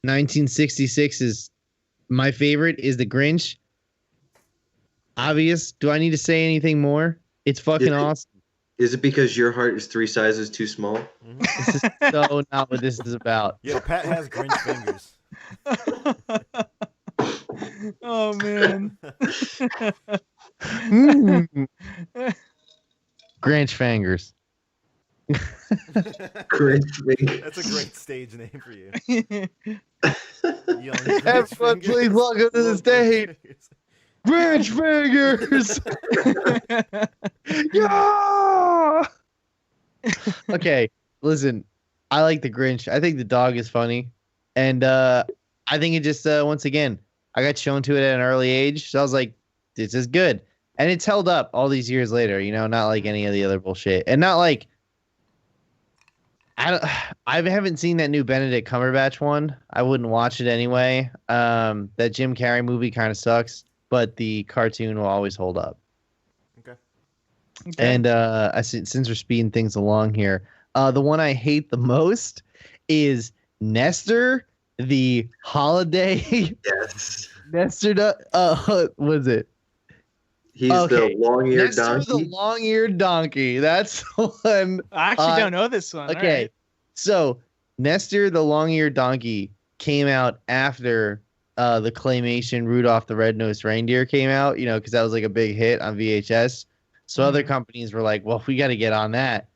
1966 is my favorite. Is The Grinch. Obvious. Do I need to say anything more? It's fucking Yeah. awesome. Is it because your heart is 3 sizes too small? This is so not what this is about. Yo, Pat has Grinch fingers. Oh man. Mm. Granch fingers. Grinch. That's a great stage name for you. Young Everyone, please welcome to the stage, Granch fingers. Yeah. Okay, listen. I like the Grinch. I think the dog is funny, and I think it just once again I got shown to it at an early age, so I was like, this is good, and it's held up all these years later. You know, not like any of the other bullshit, and not like I haven't seen that new Benedict Cumberbatch one. I wouldn't watch it anyway. That Jim Carrey movie kind of sucks, but the cartoon will always hold up. Okay. And since we're speeding things along here, the one I hate the most is Nestor, the holiday. Yes. Nestor, what is it? He's Okay. the long-eared Nestor, donkey. the long-eared donkey. That's the one. I actually don't know this one. Okay, Alright. so Nestor the long-eared donkey came out after the claymation Rudolph the Red-Nosed Reindeer came out, you know, because that was like a big hit on VHS. So other companies were like, well, we got to get on that.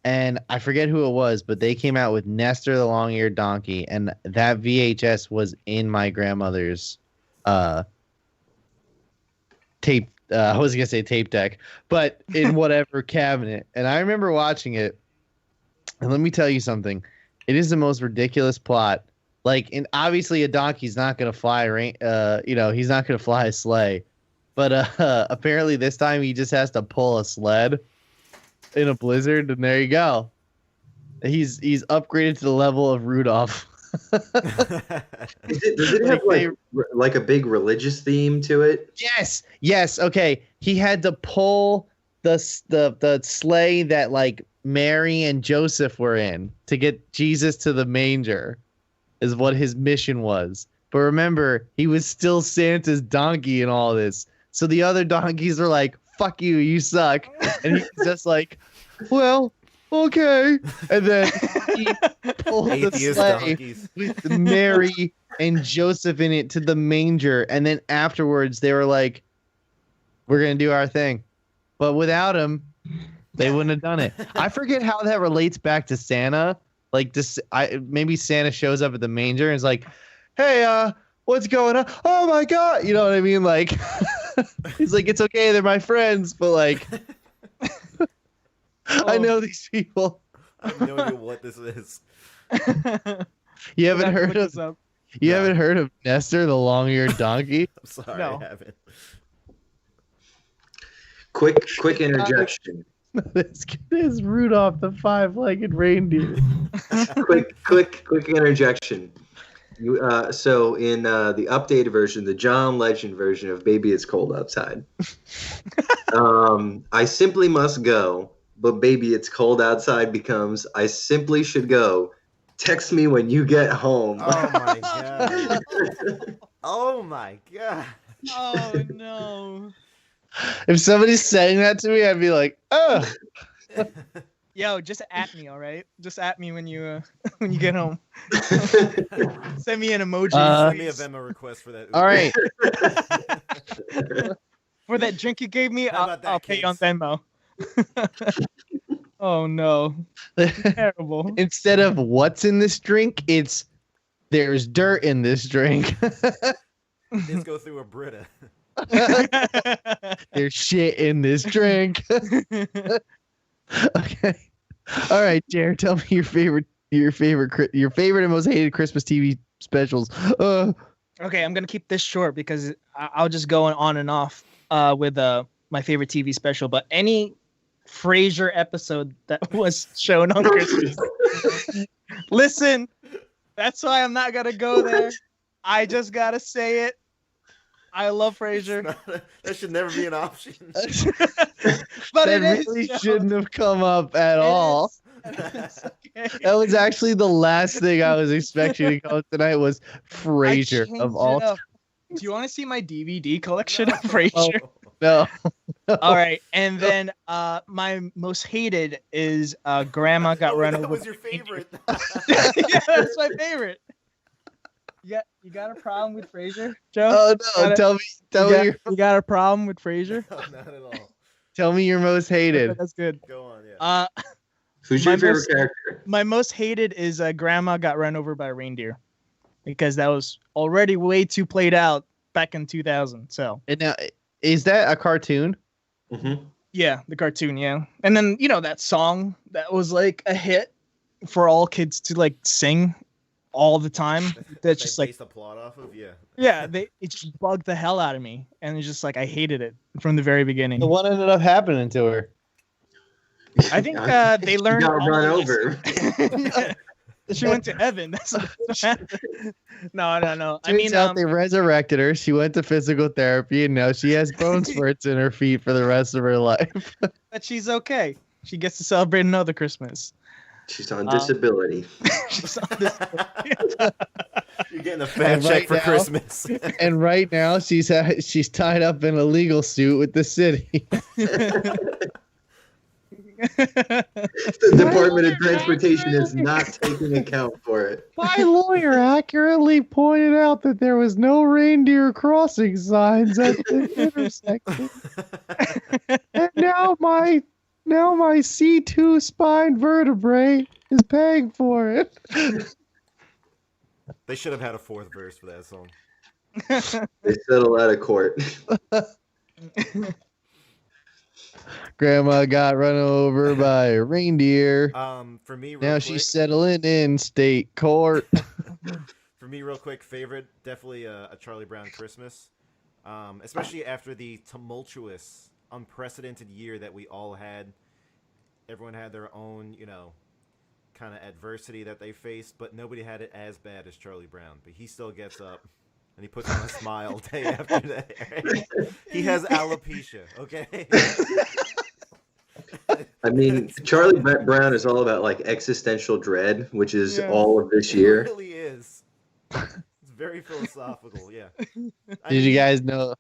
And I forget who it was, but they came out with Nestor the long-eared donkey, and that VHS was in my grandmother's tape. I was gonna say tape deck, but in whatever cabinet. And I remember watching it. And let me tell you something. It is the most ridiculous plot. Like, and obviously a donkey's not gonna fly. He's not gonna fly a sleigh. But apparently this time he just has to pull a sled in a blizzard, and there you go. He's upgraded to the level of Rudolph. Does it have like a big religious theme to it? Yes. Okay, he had to pull the sleigh that like Mary and Joseph were in to get Jesus to the manger, is what his mission was. But remember, he was still Santa's donkey in all this. So the other donkeys are like, "Fuck you, you suck," and he's just like, "Well, okay." And then he pulled the Atheist sleigh donkeys. with Mary and Joseph in it to the manger, and then afterwards they were like, "We're gonna do our thing," but without him, they wouldn't have done it. I forget how that relates back to Santa. Like this, maybe Santa shows up at the manger and is like, "Hey, what's going on? Oh my god!" You know what I mean? Like, he's like, "It's okay, they're my friends," but like, I know these people. I have no idea what this is. You haven't heard of Up. haven't heard of Nestor the long-eared donkey? I'm sorry, No. I haven't. Quick interjection. This kid is Rudolph the five-legged reindeer. quick interjection. So in the updated version, the John Legend version of "Baby It's Cold Outside," I simply must go, but "Baby It's Cold Outside" becomes "I simply should go. Text me when you get home." Oh my god. Oh my god. Oh no. If somebody's saying that to me, I'd be like, "Oh." Yo, just at me, all right? Just at me when you when you get home. Send me an emoji. Send me a please. Venmo request for that. All right. For that drink you gave me, How about that, I'll pay you on kids? Venmo. Oh no. Terrible. Instead of "what's in this drink," it's "there's dirt in this drink." Let's go through a Brita. There's shit in this drink. Okay. All right, Jared, tell me your favorite and most hated Christmas TV specials. Okay, I'm gonna keep this short because I'll just go on and off with my favorite TV special. But any Frasier episode that was shown on Christmas. Listen, that's why I'm not gonna go there. I just gotta say it. I love Frasier. That should never be an option. But That it is, really Joe. shouldn't have come up at all. It's okay. That was actually the last thing I was expecting to come tonight was I Frasier changed of all it up. Do you want to see my DVD collection of Frasier? No. All right, and then my most hated is Grandma Got Run That Over. was your favorite. Yeah, that's my favorite. You got a problem with Frasier, Joe? Oh no! Got Tell me you got a problem with Frasier? No, not at all. tell me your most hated. That's good. Go on, yeah. Who's My your favorite most- character? My most hated is Grandma got run over by a reindeer, because that was already way too played out back in 2000. So And now, is that a cartoon? Mm-hmm. yeah, the cartoon, yeah. And then that song that was like a hit for all kids to like sing all the time. That's They just like based the plot off of, yeah. it just bugged the hell out of me, and it's just like I hated it from the very beginning. So what ended up happening to her? I think they learned. got all run the over. lessons. She went to heaven. That's what happened. No. I Turns mean, out they resurrected her. She went to physical therapy, and now she has bone spurts in her feet for the rest of her life. but she's okay. She gets to celebrate another Christmas. She's on disability. She's on this. You're getting a fat And check right for now- Christmas. And right now, she's tied up in a legal suit with the city. The Department of Transportation is not taking account for it. My lawyer accurately pointed out that there was no reindeer crossing signs at the intersection. And now my C2 spine vertebrae is paying for it. They should have had a fourth verse for that song. They settle out of court. Grandma got run over by a reindeer. For me, real Now quick, she's settling in state court. For me, real quick, favorite, definitely a Charlie Brown Christmas. Especially after the tumultuous, unprecedented year that we all had. Everyone had their own, kind of adversity that they faced, but nobody had it as bad as Charlie Brown. But he still gets up and he puts on a smile day after day. Right? He has alopecia, okay? I mean, Charlie Brown is all about like existential dread, which is Yeah. all of this It year. really is. It's very philosophical, yeah. I Did you mean, guys know?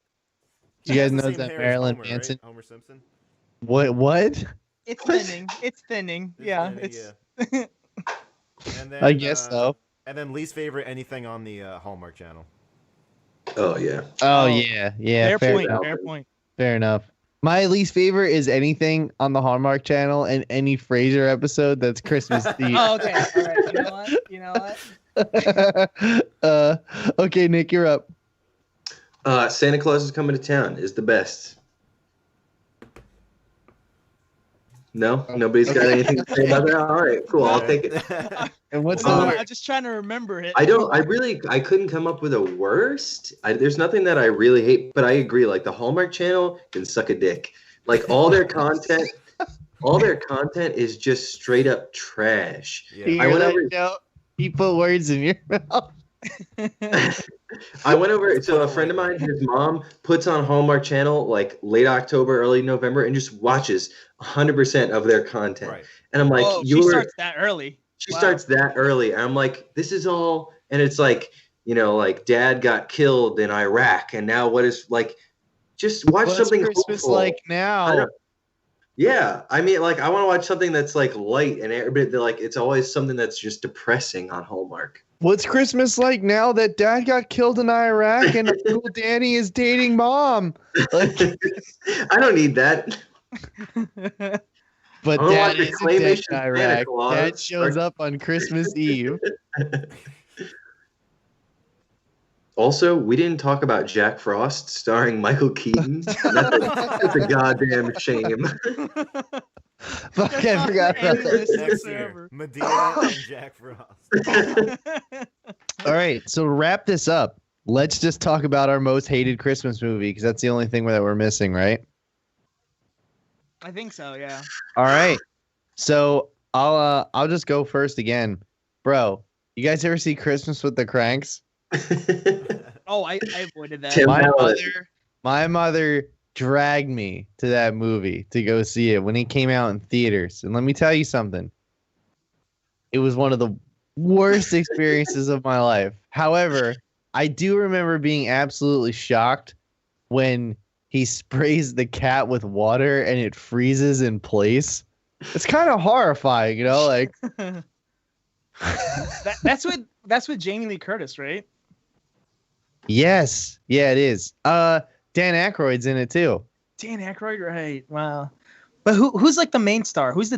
he Did you has guys the know same that hair as Marilyn Homer, Manson? right? Homer Simpson? What? It's thinning. It's thinning. Yeah. It's It's. yeah. And then, I guess so. And then least favorite, anything on the Hallmark Channel. Oh yeah. Oh Oh, yeah. Fair Fair point. enough. Fair point. Fair enough. My least favorite is anything on the Hallmark Channel and any Frasier episode that's Christmas themed. Oh, okay. All right. You know what? Okay, Nick, you're up. Santa Claus is Coming to Town is the best. No, nobody's got anything to say about that. All right, cool. I'll take it. And what's No, the I'm just trying to remember it. I couldn't come up with a worst. There's nothing that I really hate, but I agree. Like the Hallmark Channel can suck a dick. Like all their content is just straight up trash. Yeah. I went over- No, he put words in your mouth. I went over. So a friend of mine, his mom puts on Hallmark Channel like late October, early November, and just watches 100% of their content. Right. And I'm like, She starts that early. She Wow. starts that early. And I'm like, this is all, and it's like, like dad got killed in Iraq, and now what is like, just watch What's something Christmas hopeful. like I now? don't- Yeah, I mean, like I want to watch something that's like light and but like it's always something that's just depressing on Hallmark. What's Christmas like now that dad got killed in Iraq and Uncle Danny is dating mom? Like, I don't need that. but I wanna dad watch a isn't dead claymation in Santa Iraq. Claus. Dad shows up on Christmas Eve. Also, we didn't talk about Jack Frost starring Michael Keaton. That's a goddamn shame. Fuck, I forgot about that. Next year, Medea and Jack Frost. All right, so to wrap this up, let's just talk about our most hated Christmas movie because that's the only thing that we're missing, right? I think so. Yeah. All right. So I'll just go first again. Bro, you guys ever see Christmas with the Cranks? Oh, I avoided that. Tim- My mother dragged me to that movie to go see it when it came out in theaters. And let me tell you something. It was one of the worst experiences of my life. However, I do remember being absolutely shocked when he sprays the cat with water and it freezes in place. It's kind of horrifying, like that's with Jamie Lee Curtis, right? Yes. Yeah, it is. Dan Aykroyd's in it too. Dan Aykroyd, right? Wow. But who's like the main star? Who's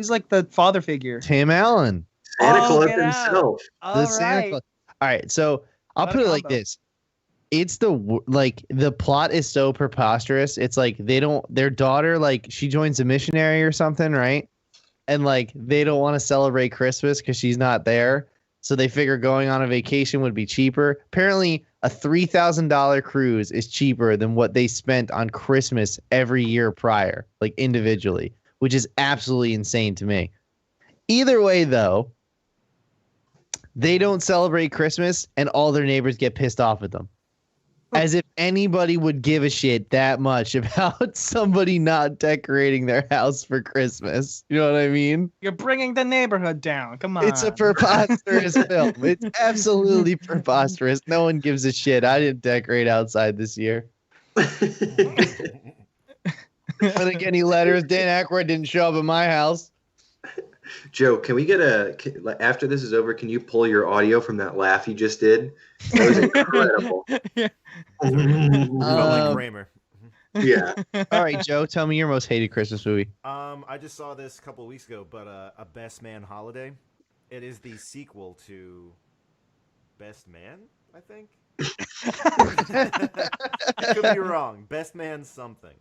like the father figure? Tim Allen. Santa Oh, Claus get out. himself. All Santa right. Claus. All right, so I'll What a put it like combo. this. It's the plot is so preposterous. It's like their daughter, like she joins a missionary or something, right? And like they don't want to celebrate Christmas because she's not there. So they figure going on a vacation would be cheaper. Apparently, a $3,000 cruise is cheaper than what they spent on Christmas every year prior, like individually, which is absolutely insane to me. Either way, though, they don't celebrate Christmas and all their neighbors get pissed off at them. As if anybody would give a shit that much about somebody not decorating their house for Christmas. You know what I mean? You're bringing the neighborhood down. Come on. It's a preposterous film. It's absolutely preposterous. No one gives a shit. I didn't decorate outside this year. But again, any letters? Dan Aykroyd didn't show up at my house. Joe, can we get after this is over, can you pull your audio from that laugh you just did? That was incredible. Felt like Um, Kramer. Yeah. All right, Joe, tell me your most hated Christmas movie. I just saw this a couple of weeks ago, but A Best Man Holiday. It is the sequel to Best Man, I think. Could be wrong. Best Man something.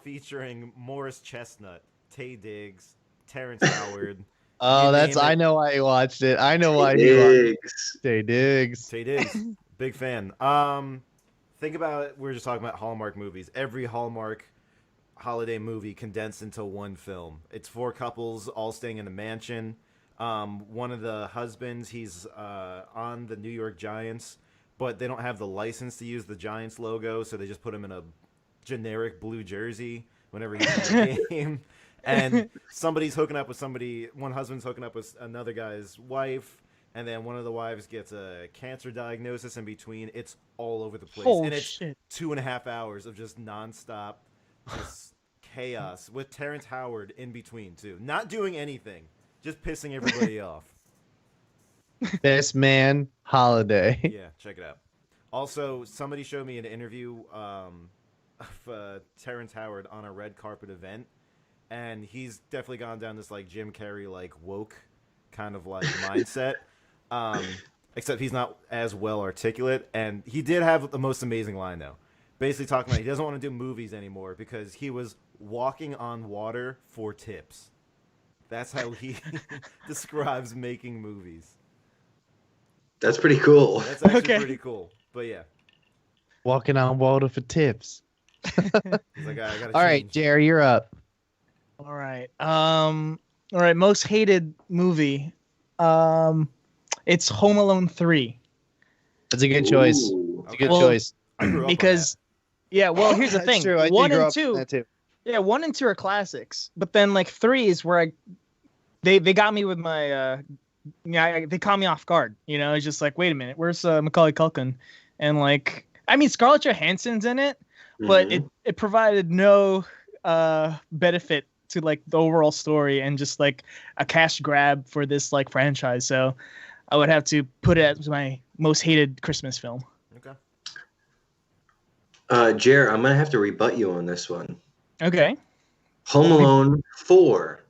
Featuring Morris Chestnut, Taye Diggs, Terrence Howard. Oh, You that's name it. I know why you watched it. I know why you watched it. Diggs. Taye Diggs. Taye Diggs, big fan. Think about it. We were just talking about Hallmark movies. Every Hallmark holiday movie condensed into one film. It's four couples all staying in a mansion. One of the husbands, he's on the New York Giants, but they don't have the license to use the Giants logo, so they just put him in a generic blue jersey whenever he's in the game. And somebody's hooking up with somebody. One husband's hooking up with another guy's wife, and then one of the wives gets a cancer diagnosis in between. It's all over the place, Oh, and it's shit. 2.5 hours of just nonstop, just chaos with Terrence Howard in between too, not doing anything, just pissing everybody off. Best Man Holiday. Yeah, check it out. Also, somebody showed me an interview of Terrence Howard on a red carpet event, and he's definitely gone down this like Jim Carrey like woke kind of like mindset. Except he's not as well articulate, and he did have the most amazing line though. Basically talking about he doesn't want to do movies anymore because he was walking on water for tips. That's how he describes making movies. That's pretty cool. That's actually Okay. pretty cool. But yeah, Walking on water for tips. he's like, I gotta All right, change. Jerry, you're up. All right. All right. Most hated movie. It's Home Alone 3. That's a good choice. Ooh. It's a good Well, choice. I grew up on Because, yeah, well, here's the That's thing. true. I did One grow and up on two, that too. yeah, 1 and 2 are classics. But then like 3 is where they got me with my they caught me off guard. You know, it's just like, wait a minute, where's Macaulay Culkin? And like, I mean, Scarlett Johansson's in it, but Mhm. it provided no benefit to like the overall story and just like a cash grab for this like franchise. So I would have to put it as my most hated Christmas film. Okay. Jer, I'm gonna have to rebut you on this one. Okay. Home Alone 4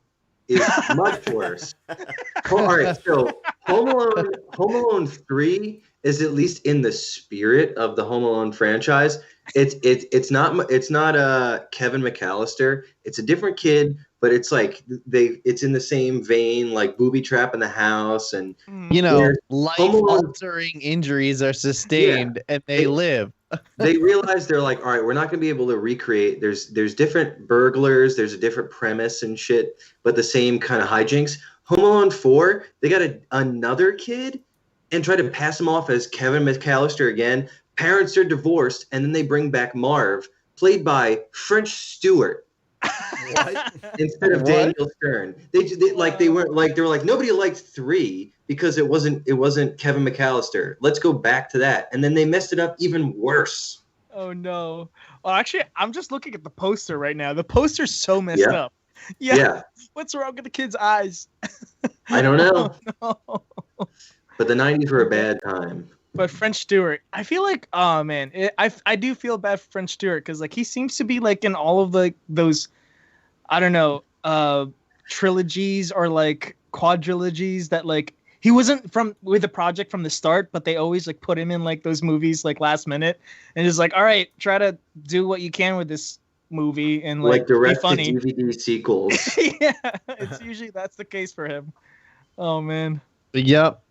is much worse. All right, so Home Alone 3 is at least in the spirit of the Home Alone franchise. It's not Kevin McAllister. It's a different kid, but it's like it's in the same vein, like booby trap in the house, and You know, Where Home Alone- life-altering injuries are sustained and they live. they realize they're like, all right, we're not going to be able to recreate. There's different burglars, there's a different premise and shit, but the same kind of hijinks. Home Alone 4, they got another kid and try to pass him off as Kevin McAllister again. Parents are divorced, and then they bring back Marv, played by French Stewart, What? instead of What? Daniel Stern. They were like nobody liked 3 because it wasn't Kevin McAllister. Let's go back to that, and then they messed it up even worse. Oh no. Well, actually, I'm just looking at the poster right now. The poster's so messed Yeah. up. Yeah. Yeah, What's wrong with the kid's eyes? I don't know, Oh, no. but the '90s were a bad time. But French Stewart, I feel like, oh man, I do feel bad for French Stewart because like he seems to be like in all of those, I don't know, trilogies or like quadrilogies that like he wasn't with the project from the start, but they always like put him in like those movies like last minute and just like, all right, try to do what you can with this movie and like be direct to funny. DVD sequels. Yeah, it's usually that's the case for him. Oh man. Yep.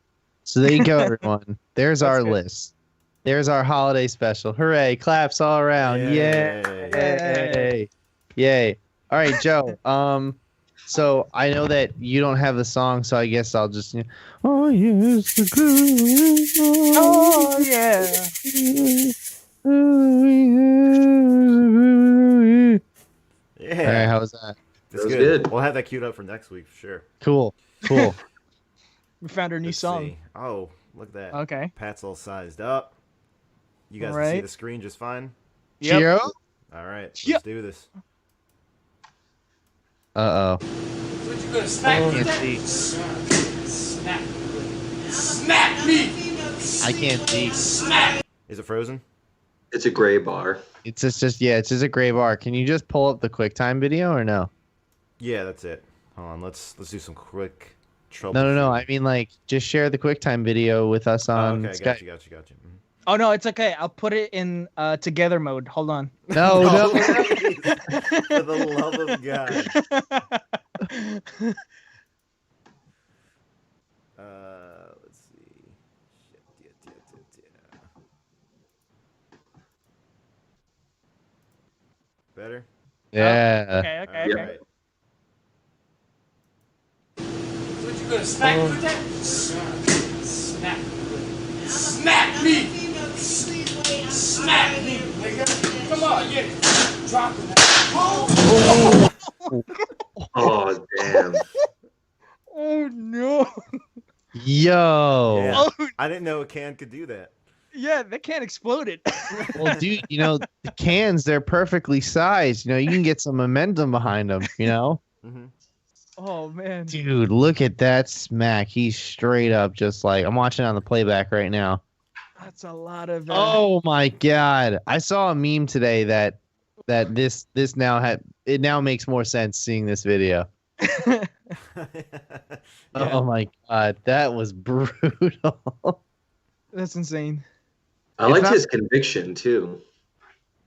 So there you go, everyone. There's That's our good. list. There's our holiday special. Hooray! Claps all around. Yay. Yay! Yay! All right, Joe. So I know that you don't have the song, so I guess I'll just. Oh yes, the good. Oh yeah. Yeah. All right, how was that? That's That was good. good. We'll have that queued up for next week for sure. Cool. We found our new Let's song. see. Oh, look at that. Okay. Pat's all sized up. You guys can see Alright. the screen just fine. Yep. Cheerio. All right, let's Yep. do this. Uh oh. What you gonna smack me? Can't see. Smack me. Smack me. I can't see. Smack. Is it frozen? It's a gray bar. It's just yeah, it's just a gray bar. Can you just pull up the QuickTime video or no? Yeah, that's it. Hold on, let's do some quick trouble. No. I mean, like, just share the QuickTime video with us on okay, Skype. got you. Mhm. Oh no, it's okay. I'll put it in together mode. Hold on. No. For the love of God. Let's see. Shit, yeah. Better? Yeah. Okay. All Yep. right. What you gonna smack me with that? Smack me. Smack me. Smack me, nigga. Come on, yeah. Drop it. Oh damn! Oh no. Yo. Yeah. Oh I didn't know a can could do that. yeah, they can't explode it. Well, dude, the cans, they're perfectly sized. You can get some momentum behind them, Mm-hmm. Oh man. Dude, look at that smack. He's straight up just like, I'm watching on the playback right now. That's a lot of Oh my God. I saw a meme today that this now makes more sense seeing this video. Oh my God. That was brutal. That's insane. I It's liked not- his conviction too.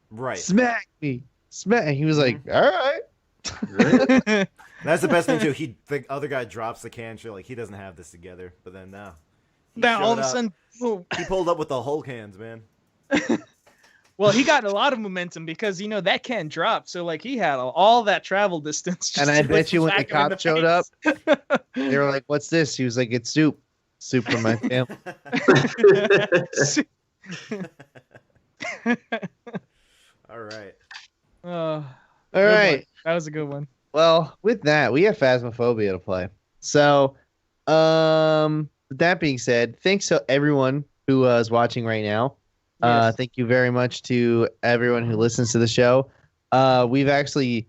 Right. Smack me. Smack. He was like, all right. Right? That's the best thing too. The other guy drops the can, shit, like he doesn't have this together. But then now, he Now all showed of a up. sudden, boom. He pulled up with the whole cans, man. Well, he got a lot of momentum because that can drop. So like he had all that travel distance. just And I to bet you when the smack him in cops showed up, face. they were like, what's this? He was like, it's soup. Soup for my family. All right. All Good right. one. That was a good one. Well, with that, we have Phasmophobia to play. So, with that being said, thanks to everyone who is watching right now. Yes. Thank you very much to everyone who listens to the show. We've actually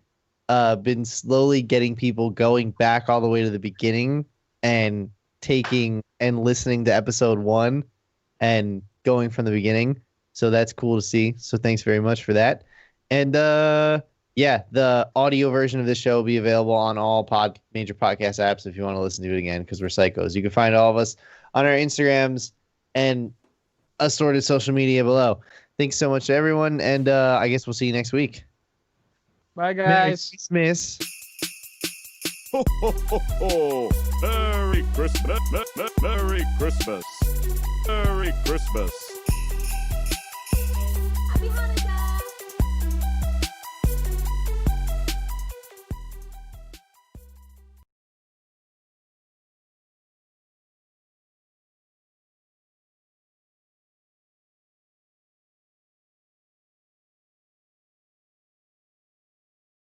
been slowly getting people going back all the way to the beginning and taking and listening to episode 1 and going from the beginning. So that's cool to see. So thanks very much for that. And yeah, the audio version of this show will be available on all major podcast apps if you want to listen to it again, because we're psychos. You can find all of us on our Instagrams and assorted social media below. Thanks so much to everyone, and I guess we'll see you next week. Bye, Merry guys. Christmas. Ho, ho, ho, ho. Merry Christmas. Merry Christmas. Merry Christmas. Happy holidays.